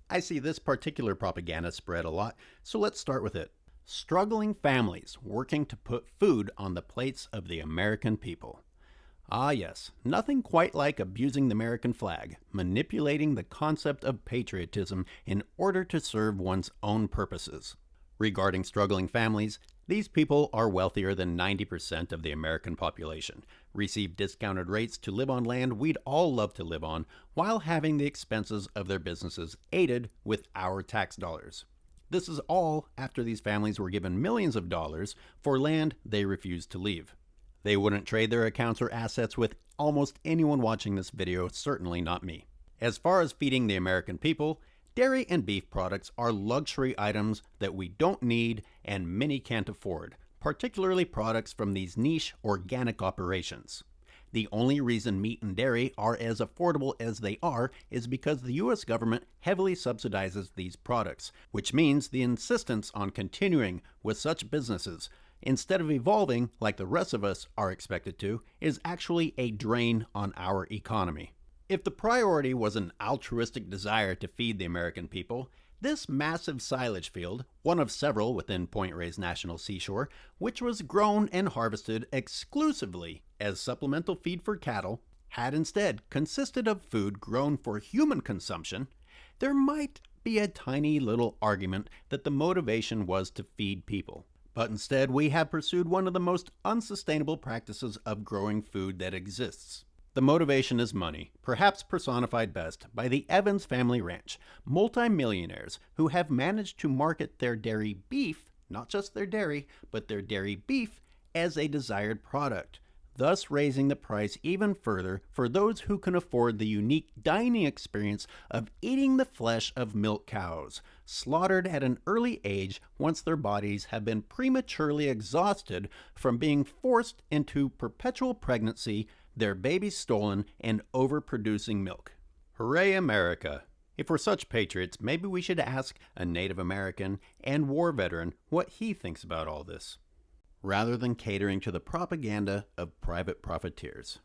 I see this particular propaganda spread a lot, so let's start with it. Struggling families working to put food on the plates of the American people. Ah, yes, nothing quite like abusing the American flag, manipulating the concept of patriotism in order to serve one's own purposes. Regarding struggling families, these people are wealthier than 90% of the American population, receive discounted rates to live on land we'd all love to live on, while having the expenses of their businesses aided with our tax dollars. This is all after these families were given millions of dollars for land they refused to leave. They wouldn't trade their accounts or assets with almost anyone watching this video, certainly not me. As far as feeding the American people, dairy and beef products are luxury items that we don't need and many can't afford, particularly products from these niche organic operations. The only reason meat and dairy are as affordable as they are is because the US government heavily subsidizes these products, which means the insistence on continuing with such businesses, instead of evolving like the rest of us are expected to, is actually a drain on our economy. If the priority was an altruistic desire to feed the American people, this massive silage field, one of several within Point Reyes National Seashore, which was grown and harvested exclusively as supplemental feed for cattle, had instead consisted of food grown for human consumption, there might be a tiny little argument that the motivation was to feed people. But instead, we have pursued one of the most unsustainable practices of growing food that exists. The motivation is money, perhaps personified best by the Evans family ranch, multimillionaires who have managed to market their dairy beef, not just their dairy, but their dairy beef, as a desired product, thus raising the price even further for those who can afford the unique dining experience of eating the flesh of milk cows, slaughtered at an early age once their bodies have been prematurely exhausted from being forced into perpetual pregnancy, their babies stolen, and overproducing milk. Hurray America! If we're such patriots, maybe we should ask a Native American and war veteran what he thinks about all this, rather than catering to the propaganda of private profiteers.